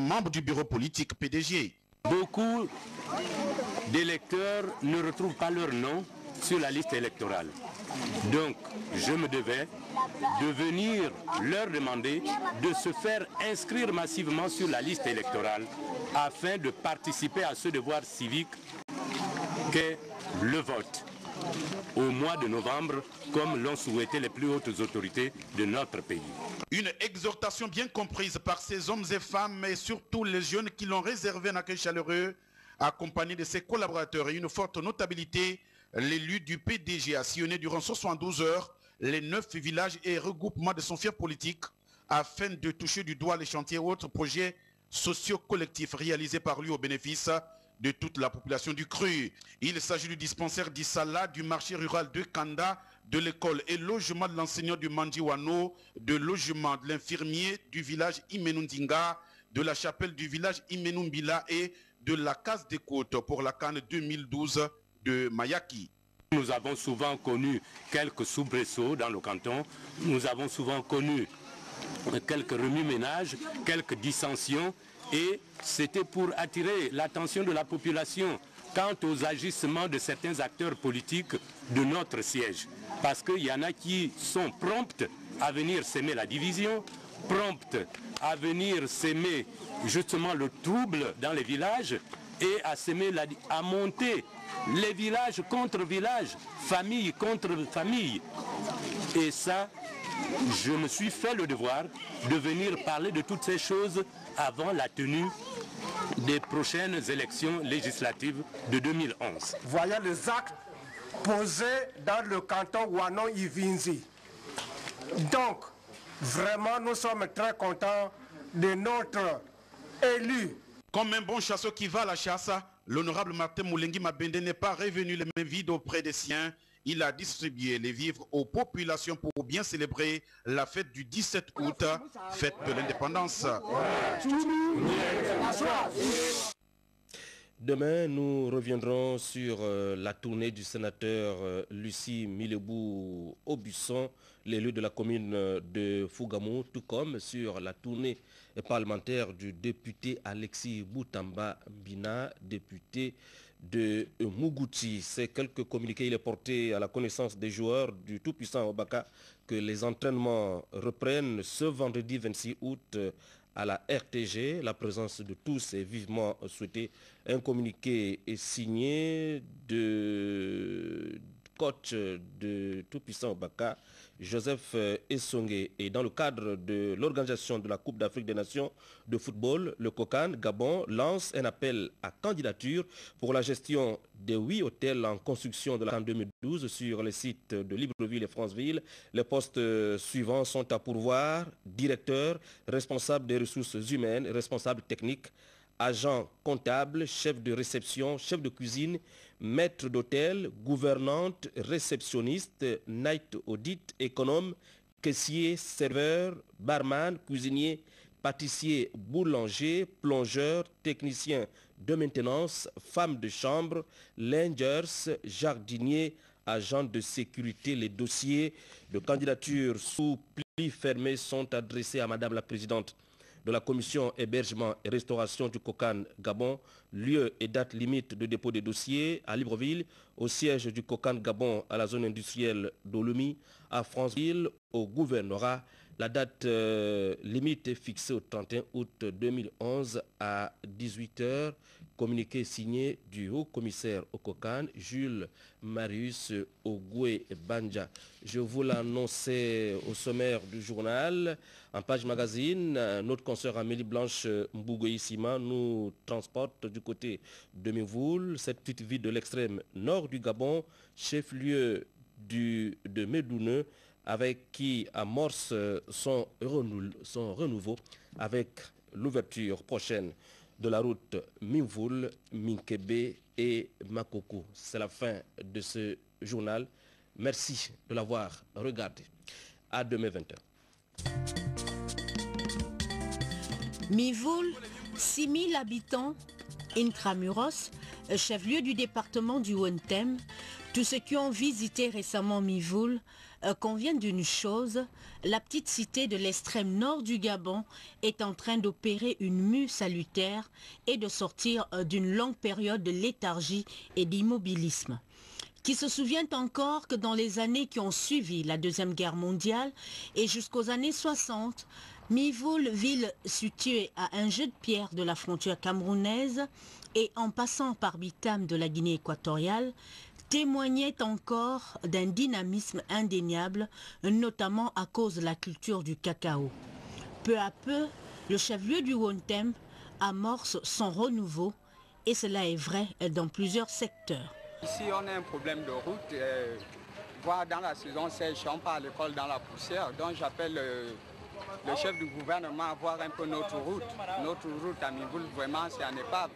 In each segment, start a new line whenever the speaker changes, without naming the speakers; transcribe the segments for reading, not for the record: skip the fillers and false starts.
membre du bureau politique PDG.
Beaucoup d'électeurs ne retrouvent pas leur nom sur la liste électorale. Donc, je me devais de venir leur demander de se faire inscrire massivement sur la liste électorale afin de participer à ce devoir civique qu'est le vote au mois de novembre, comme l'ont souhaité les plus hautes autorités de notre pays.
Une exhortation bien comprise par ces hommes et femmes et surtout les jeunes qui l'ont réservé un accueil chaleureux, accompagné de ses collaborateurs et une forte notabilité. L'élu du PDG a sillonné durant 72 heures les 9 villages et regroupements de son fief politique afin de toucher du doigt les chantiers et autres projets socio-collectifs réalisés par lui au bénéfice de toute la population du Cru. Il s'agit du dispensaire d'Issala, du marché rural de Kanda, de l'école et logement de l'enseignant du Mandiwano, de logement de l'infirmier du village Imenundinga, de la chapelle du village Imenumbila et de la case des côtes pour la Cannes 2012 de Mayaki.
Nous avons souvent connu quelques soubresauts dans le canton, nous avons souvent connu quelques remue-ménages, quelques dissensions, et c'était pour attirer l'attention de la population quant aux agissements de certains acteurs politiques de notre siège. Parce qu'il y en a qui sont promptes à venir s'aimer la division, promptes à venir s'aimer justement le trouble dans les villages et à monter les villages contre villages, famille contre famille. Et ça, je me suis fait le devoir de venir parler de toutes ces choses avant la tenue des prochaines élections législatives de 2011.
Voyant les actes posés dans le canton Ouanon-Ivinzi. Donc, vraiment, nous sommes très contents de notre élu.
Comme un bon chasseur qui va à la chasse, l'honorable Martin Moulengi Mabende n'est pas revenu les mains vides auprès des siens. Il a distribué les vivres aux populations pour bien célébrer la fête du 17 août, fête de l'indépendance.
Demain, nous reviendrons sur la tournée du sénateur Lucie Milebou-Aubusson, l'élu de la commune de Fougamou, tout comme sur la tournée parlementaire du député Alexis Boutamba Bina, député de Mougouti. Ces quelques communiqués, il est porté à la connaissance des joueurs du tout-puissant Obaka que les entraînements reprennent ce vendredi 26 août à la RTG. La présence de tous est vivement souhaitée. Un communiqué est signé de coach de tout-puissant Obaka, Joseph Essongue. Et dans le cadre de l'organisation de la Coupe d'Afrique des Nations de football, le COCAN Gabon lance un appel à candidature pour la gestion des 8 hôtels en construction de l'an 2012 sur les sites de Libreville et Franceville. Les postes suivants sont à pourvoir: directeur, responsable des ressources humaines, responsable technique, agent comptable, chef de réception, chef de cuisine, maître d'hôtel, gouvernante, réceptionniste, night audit, économe, caissier, serveur, barman, cuisinier, pâtissier, boulanger, plongeur, technicien de maintenance, femme de chambre, lingers, jardinier, agent de sécurité. Les dossiers de candidature sous pli fermé sont adressés à Madame la Présidente de la commission hébergement et restauration du COCAN Gabon. Lieu et date limite de dépôt des dossiers à Libreville, au siège du COCAN Gabon à la zone industrielle d'Olumi, à Franceville, au gouvernorat. La date limite est fixée au 31 août 2011 à 18 h. Communiqué signé du haut-commissaire au COCAN, Jules Marius Ogoué Banja. Je vous l'annonçais au sommaire du journal. En page magazine, notre consoeur Amélie Blanche Mbougoïsima nous transporte du côté de Mévoul, cette petite ville de l'extrême nord du Gabon, chef-lieu de Médouneux, avec qui amorce son renouveau avec l'ouverture prochaine de la route Mimvoul, Minkebe et Makoko. C'est la fin de ce journal. Merci de l'avoir regardé. À demain 20 h.
Mimvoul, 6 000 habitants Intramuros, chef-lieu du département du Haut-Tem, tous ceux qui ont visité récemment Mivoul conviennent d'une chose, la petite cité de l'extrême nord du Gabon est en train d'opérer une mue salutaire et de sortir d'une longue période de léthargie et d'immobilisme. Qui se souvient encore que dans les années qui ont suivi la Deuxième Guerre mondiale et jusqu'aux années 60, Mivoul, ville située à un jet de pierre de la frontière camerounaise et en passant par Bitam de la Guinée équatoriale, témoignait encore d'un dynamisme indéniable, notamment à cause de la culture du cacao. Peu à peu, le chef-lieu du Haut-Tem amorce son renouveau et cela est vrai dans plusieurs secteurs.
Ici, on a un problème de route. Voire dans la saison sèche, on part à l'école dans la poussière. Donc j'appelle le chef du gouvernement à voir un peu notre route. Notre route à Mivoul, vraiment, c'est en épave.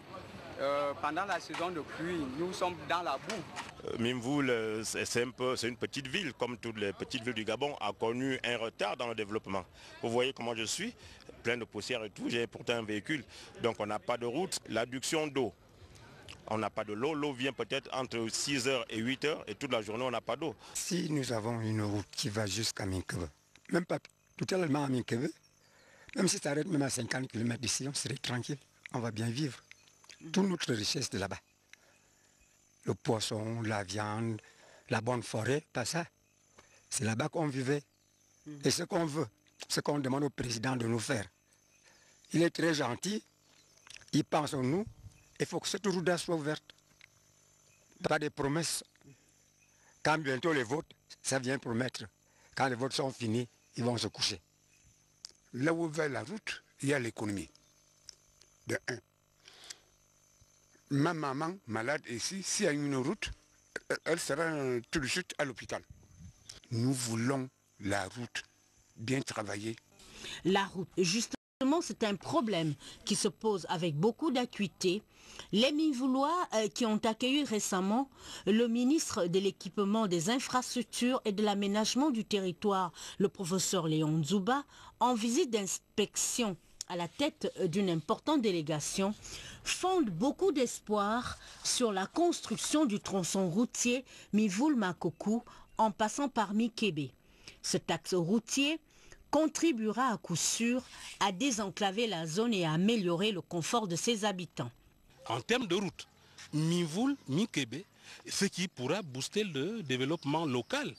Pendant la saison de pluie, nous sommes dans la boue.
Mivoul, c'est une petite ville, comme toutes les petites villes du Gabon, a connu un retard dans le développement. Vous voyez comment je suis, plein de poussière et tout, j'ai pourtant un véhicule. Donc on n'a pas de route. L'adduction d'eau, on n'a pas de l'eau. L'eau vient peut-être entre 6h et 8h et toute la journée on n'a pas d'eau.
Si nous avons une route qui va jusqu'à Minkebe, même pas totalement à Minkebe, même si ça arrête même à 50 km d'ici, on serait tranquille, on va bien vivre. Toute notre richesse de là-bas. Le poisson, la viande, la bonne forêt, pas ça. C'est là-bas qu'on vivait. Et ce qu'on veut, ce qu'on demande au président de nous faire. Il est très gentil, il pense en nous, il faut que cette route soit ouverte. Pas de promesses. Quand bientôt les votes, ça vient promettre. Quand les votes sont finis, ils vont se coucher.
Là où va la route, il y a l'économie. De un. Ma maman malade ici, s'il y a une route, elle sera tout de suite à l'hôpital. Nous voulons la route bien travaillée.
La route, justement, c'est un problème qui se pose avec beaucoup d'acuité. Les Mivoulois qui ont accueilli récemment le ministre de l'équipement des infrastructures et de l'aménagement du territoire, le professeur Léon Nzouba, en visite d'inspection à la tête d'une importante délégation, fonde beaucoup d'espoir sur la construction du tronçon routier Mivoul-Makokou en passant par Mikebe. Cet axe routier contribuera à coup sûr à désenclaver la zone et à améliorer le confort de ses habitants.
En termes de route, Mivoul, Mikebe, ce qui pourra booster le développement local,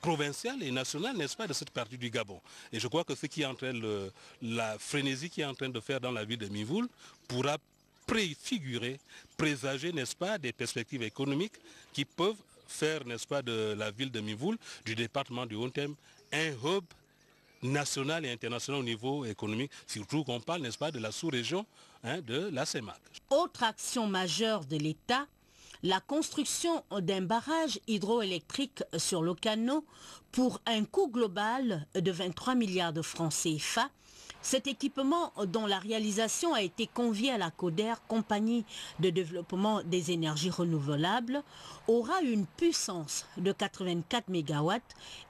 provincial et national, n'est-ce pas, de cette partie du Gabon. Et je crois que ce qui est en train la frénésie qui est en train de faire dans la ville de Mivoul pourra préfigurer, présager, n'est-ce pas, des perspectives économiques qui peuvent faire, n'est-ce pas, de la ville de Mivoul, du département du Haut-Tem, un hub national et international au niveau économique, surtout qu'on parle, n'est-ce pas, de la sous-région de la CEMAC.
Autre action majeure de l'État, la construction d'un barrage hydroélectrique sur le canot pour un coût global de 23 milliards de francs CFA. Cet équipement, dont la réalisation a été confiée à la CODER, compagnie de développement des énergies renouvelables, aura une puissance de 84 MW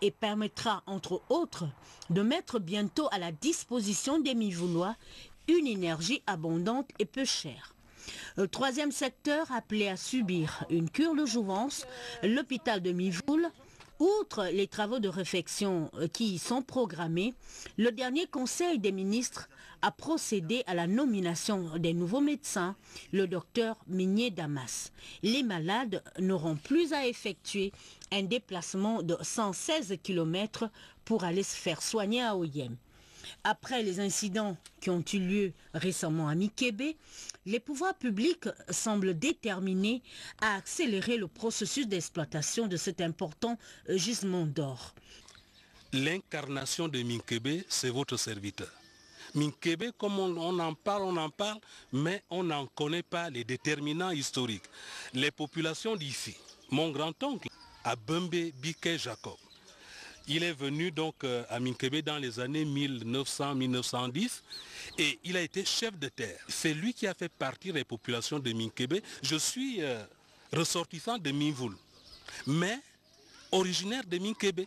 et permettra, entre autres, de mettre bientôt à la disposition des Mivoulois une énergie abondante et peu chère. Le troisième secteur appelé à subir une cure de jouvence, l'hôpital de Mivoul. Outre les travaux de réfection qui y sont programmés, le dernier Conseil des ministres a procédé à la nomination des nouveaux médecins, le docteur Migné Damas. Les malades n'auront plus à effectuer un déplacement de 116 km pour aller se faire soigner à Oyem. Après les incidents qui ont eu lieu récemment à Mikebe, les pouvoirs publics semblent déterminés à accélérer le processus d'exploitation de cet important gisement d'or.
L'incarnation de Mikebe, c'est votre serviteur. Mikebe, comme on en parle, mais on n'en connaît pas les déterminants historiques. Les populations d'ici, mon grand-oncle, à Bembe Biké Jacob, il est venu donc à Minkebe dans les années 1900-1910 et il a été chef de terre. C'est lui qui a fait partir les populations de Minkebe. Je suis ressortissant de Mivoul, mais originaire de Minkebe.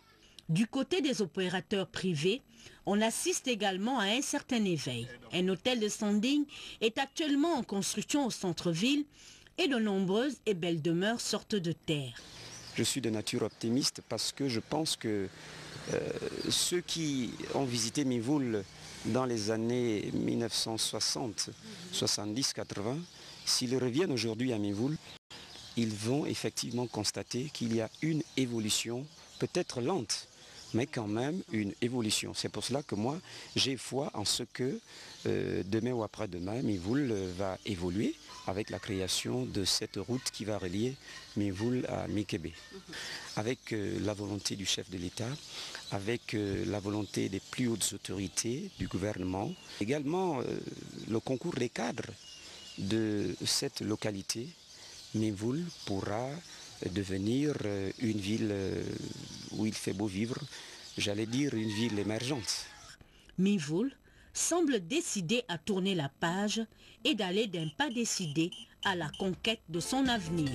Du côté des opérateurs privés, on assiste également à un certain éveil. Un hôtel de standing est actuellement en construction au centre-ville et de nombreuses et belles demeures sortent de terre.
Je suis de nature optimiste parce que je pense que ceux qui ont visité Mivoul dans les années 1960, 70, 80, s'ils reviennent aujourd'hui à Mivoul, ils vont effectivement constater qu'il y a une évolution, peut-être lente, mais quand même une évolution. C'est pour cela que moi, j'ai foi en ce que demain ou après-demain, Mivoul va évoluer avec la création de cette route qui va relier Mivoul à Mikébé. Avec la volonté du chef de l'État, avec la volonté des plus hautes autorités du gouvernement, également le concours des cadres de cette localité, Mivoul pourra devenir une ville où il fait beau vivre, j'allais dire une ville émergente.
Mivoul semble décidé à tourner la page et d'aller d'un pas décidé à la conquête de son avenir.